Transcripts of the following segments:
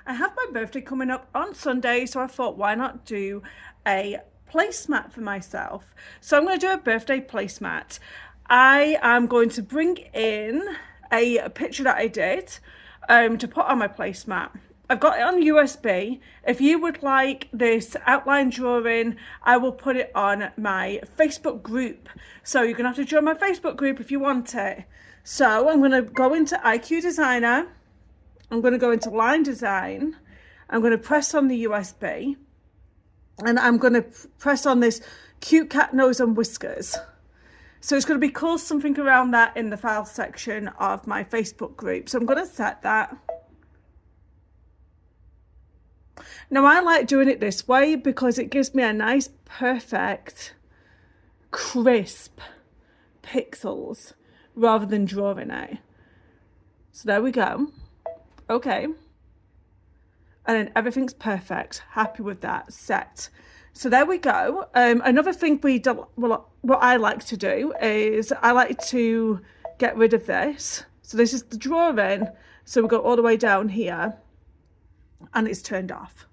I have my birthday coming up on Sunday, so I thought, why not do a placemat for myself? So I'm going to do a birthday placemat. I am going to bring in a picture that I did to put on my placemat. I've got it on USB. If you would like this outline drawing, I will put it on my Facebook group. So you're going to have to join my Facebook group if you want it. So I'm going to go into IQ Designer. I'm going to go into line design. I'm going to press on the USB. And I'm going to press on this cute cat nose and whiskers. So it's going to be called something around that in the file section of my Facebook group. So I'm going to set that. Now I like doing it this way because it gives me a nice, perfect, crisp pixels rather than drawing it. So there we go. Okay. And then everything's perfect. Happy with that. Set. So there we go. Another thing what I like to do is I like to get rid of this. So this is the drawing. So we go all the way down here and it's turned off.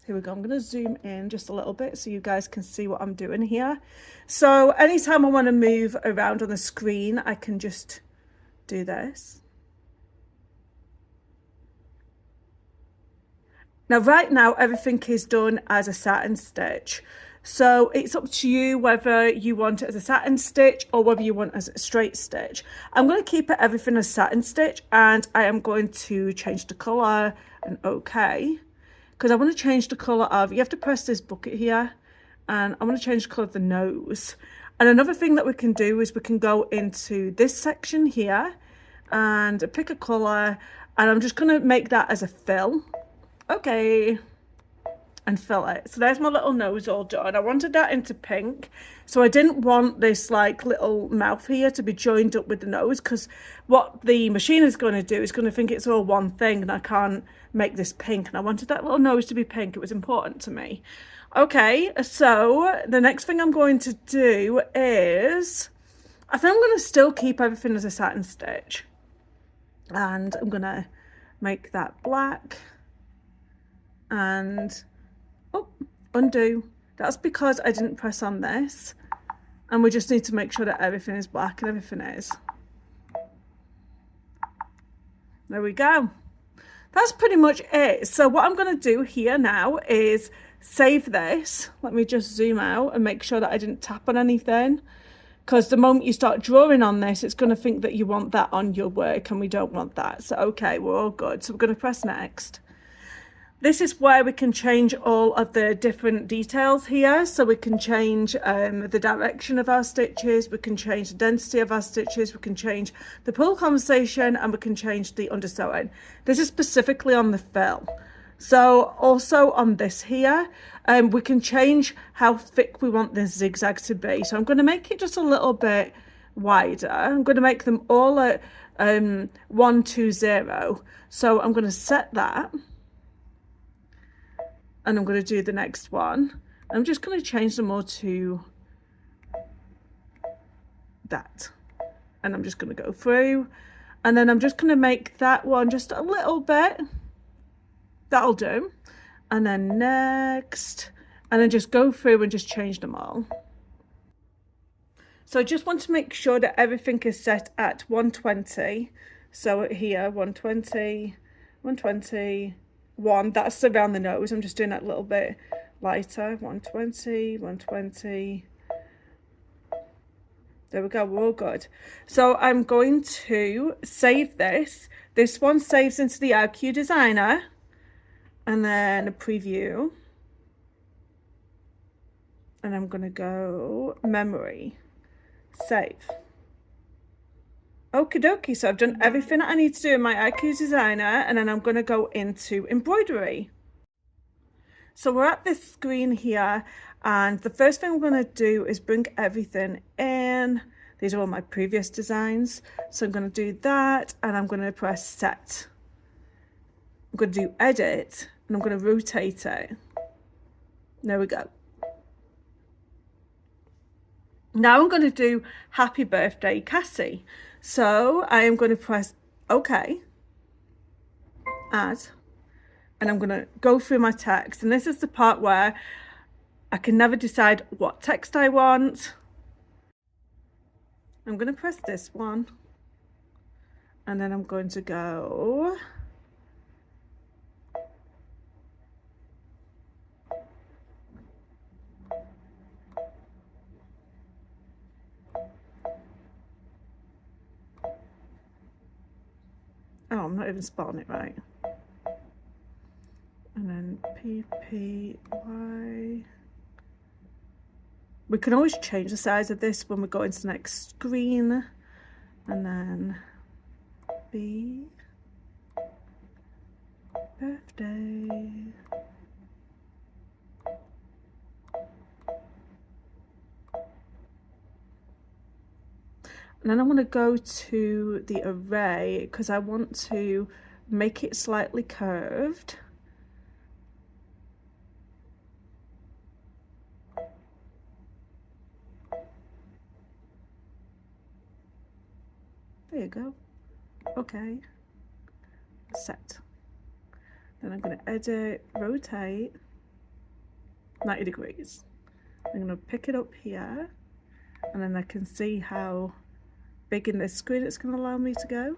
Here we go. I'm going to zoom in just a little bit so you guys can see what I'm doing here. So anytime I want to move around on the screen, I can just do this. Now, right now, everything is done as a satin stitch. So it's up to you whether you want it as a satin stitch or whether you want it as a straight stitch. I'm going to keep everything as satin stitch, and I am going to change the colour and OK. Because I want to change the colour of, you have to press this bucket here, and I want to change the colour of the nose. And another thing that we can do is we can go into this section here and pick a colour, and I'm just going to make that as a fill. Okay, and fill it. So there's my little nose all done. I wanted that into pink, so I didn't want this like little mouth here to be joined up with the nose, because what the machine is going to do is going to think it's all one thing, and I can't make this pink, and I wanted that little nose to be pink. It was important to me. Okay, so the next thing I'm going to do is, I think I'm going to still keep everything as a satin stitch, and I'm going to make that black. And undo. That's because I didn't press on this, and we just need to make sure that everything is black, and everything is. There we go. That's pretty much it. So what I'm going to do here now is save this. Let me just zoom out and make sure that I didn't tap on anything, because the moment you start drawing on this, it's going to think that you want that on your work, and we don't want that. So okay, we're all good. So we're going to press next. This is where we can change all of the different details here. So we can change the direction of our stitches, we can change the density of our stitches, we can change the pull compensation, and we can change the undersewing. This is specifically on the fill. So also on this here, we can change how thick we want this zigzag to be. So I'm going to make it just a little bit wider. I'm going to make them all at 120. So I'm going to set that. And I'm going to do the next one. I'm just going to change them all to that. And I'm just going to go through. And then I'm just going to make that one just a little bit. That'll do. And then next. And then just go through and just change them all. So I just want to make sure that everything is set at 120. So here, 120, 120. That's around the nose. I'm just doing that a little bit lighter. 120, 120. There we go, we're all good. So I'm going to save this. This one saves into the IQ Designer, and then a preview. And I'm going to go memory, save. Okie dokie, so I've done everything that I need to do in my IQ Designer, and then I'm going to go into Embroidery. So we're at this screen here, and the first thing we're going to do is bring everything in. These are all my previous designs. So I'm going to do that, and I'm going to press set. I'm going to do edit, and I'm going to rotate it. There we go. Now I'm going to do happy birthday Cassie. So I am going to press OK. add, and I'm going to go through my text. And this is the part where I can never decide what text I want. I'm going to press this one, and then I'm going to go oh, I'm not even spelling it right. And then PPY. We can always change the size of this when we go into the next screen. And then B, birthday. And then I want to go to the array because I want to make it slightly curved. There you go. Okay. Set. Then I'm going to edit, rotate 90 degrees. I'm going to pick it up here, and then I can see how big in this screen it's going to allow me to go.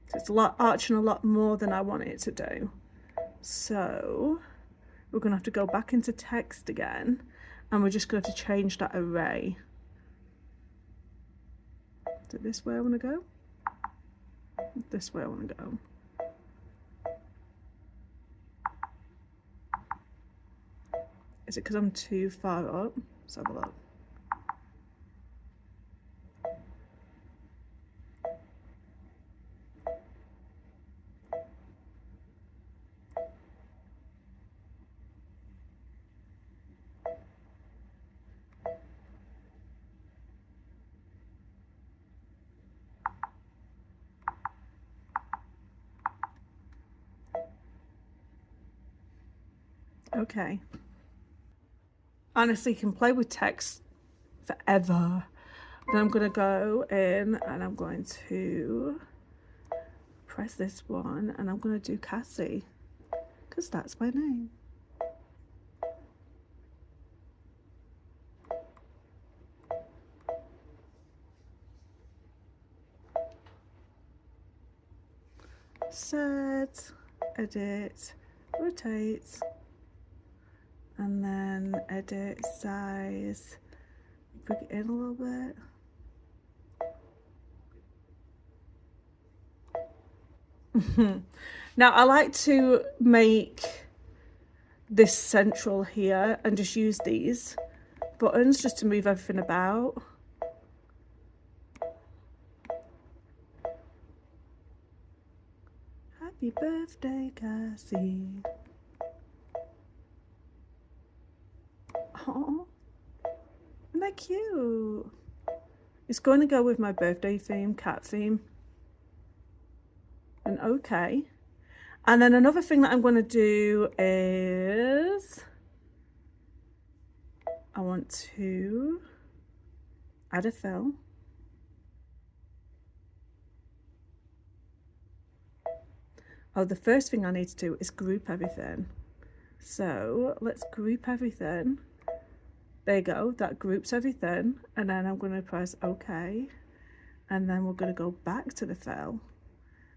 So it's arching a lot more than I want it to do. So we're going to have to go back into text again, and we're just going to have to change that array. Is it this way I want to go? This way I want to go. Is it because I'm too far up? Let's have a look. Okay. Honestly, you can play with text forever. Then I'm going to go in and I'm going to press this one and I'm going to do Cassie because that's my name. Set, edit, rotate, and then edit size, bring it in a little bit. Now I like to make this central here and just use these buttons just to move everything about. Happy birthday, Cassie. Oh, isn't that cute? It's going to go with my birthday theme, cat theme. And okay. And then another thing that I'm going to do is I want to add a fill. Oh, the first thing I need to do is group everything. So let's group everything. There you go, that groups everything. And then I'm going to press OK. And then we're going to go back to the fill.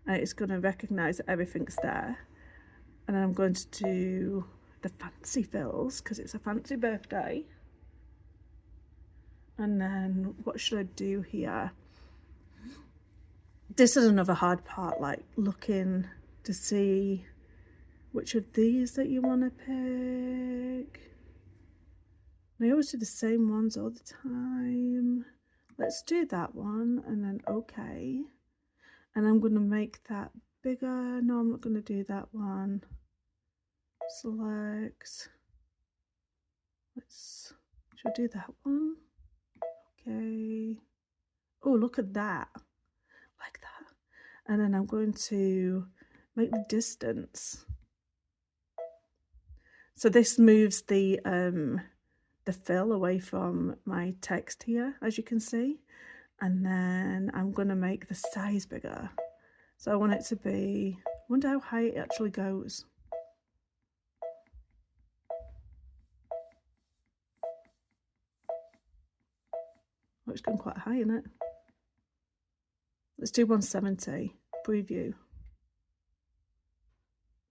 And it's going to recognize that everything's there. And then I'm going to do the fancy fills because it's a fancy birthday. And then what should I do here? This is another hard part, like looking to see which of these that you want to pick. And I always do the same ones all the time. Let's do that one and then okay. And I'm going to make that bigger. No, I'm not going to do that one. Select. Should I do that one? Okay. Oh, look at that. Like that. And then I'm going to make the distance. So this moves the fill away from my text here, as you can see. And then I'm going to make the size bigger. So I want it to be, I wonder how high it actually goes. Oh, it's going quite high, isn't it? Let's do 170 preview.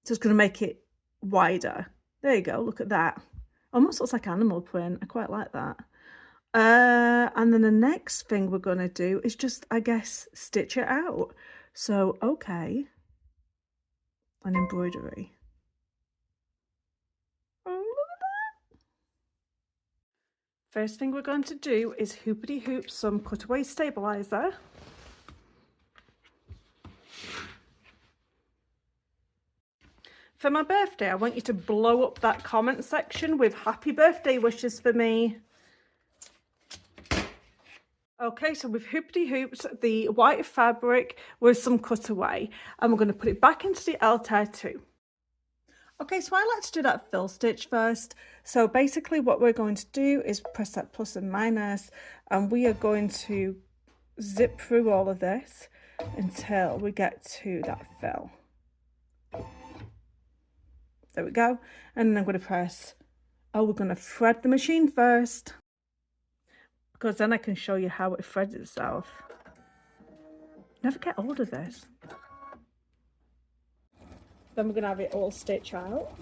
So it's going to make it wider. There you go, look at that. Almost looks like animal print. I quite like that. And then the next thing we're going to do is just, I guess, stitch it out. So, okay. An embroidery. Oh, look at that. First thing we're going to do is hoopity hoop some cutaway stabilizer. For my birthday, I want you to blow up that comment section with happy birthday wishes for me. Okay, so we've hoopty hooped the white fabric with some cutaway, and we're going to put it back into the Altair too. Okay, so I like to do that fill stitch first. So basically what we're going to do is press that plus and minus, and we are going to zip through all of this until we get to that fill. There we go. And then I'm going to press, oh, we're going to thread the machine first, because then I can show you how it threads itself. Never get hold of this. Then we're going to have it all stitch out.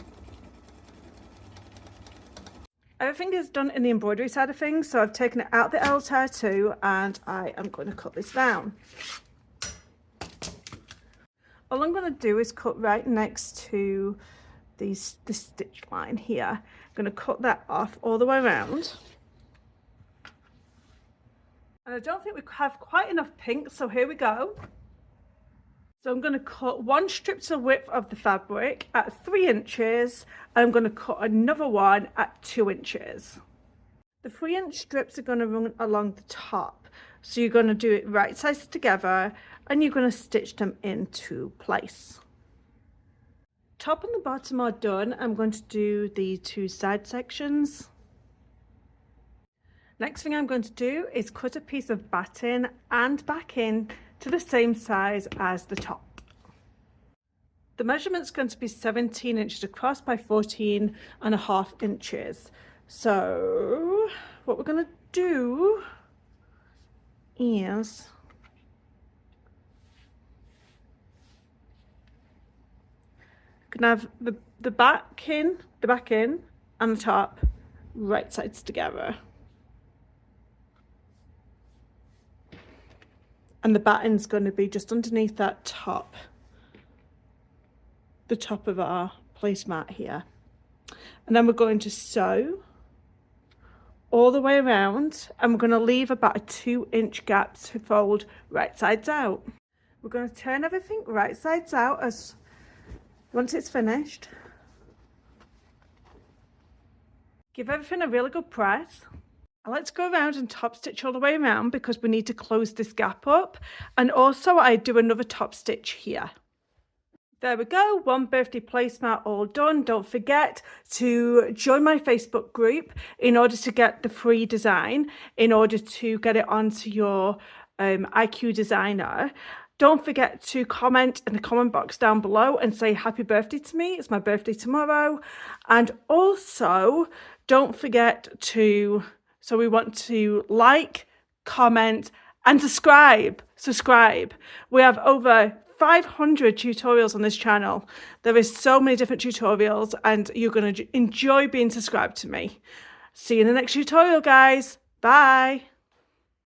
Everything is done in the embroidery side of things, so I've taken it out the Altair too, and I am going to cut this down. All I'm going to do is cut right next to this stitch line here. I'm going to cut that off all the way around. And I don't think we have quite enough pink, so here we go. So I'm going to cut one strip to the width of the fabric at 3 inches, and I'm going to cut another one at 2 inches. The 3-inch strips are going to run along the top, so you're going to do it right sides together, and you're going to stitch them into place. Top and the bottom are done. I'm going to do the 2 side sections. Next thing I'm going to do is cut a piece of batting and backing to the same size as the top. The measurement's going to be 17 inches across by 14.5 inches. So what we're going to do is going to have the backing and the top right sides together. And the batting's going to be just underneath that top, the top of our placemat here. And then we're going to sew all the way around, and we're going to leave about a 2-inch gap to fold right sides out. We're going to turn everything right sides out as once it's finished. Give everything a really good press. I like to go around and top stitch all the way around because we need to close this gap up, and also I do another top stitch here. There we go, one birthday placemat all done. Don't forget to join my Facebook group in order to get the free design, in order to get it onto your IQ designer. Don't forget to comment in the comment box down below and say happy birthday to me. It's my birthday tomorrow. And also don't forget to, so we want to like, comment and subscribe. We have over 500 tutorials on this channel. There is so many different tutorials, and you're going to enjoy being subscribed to me. See you in the next tutorial, guys. Bye.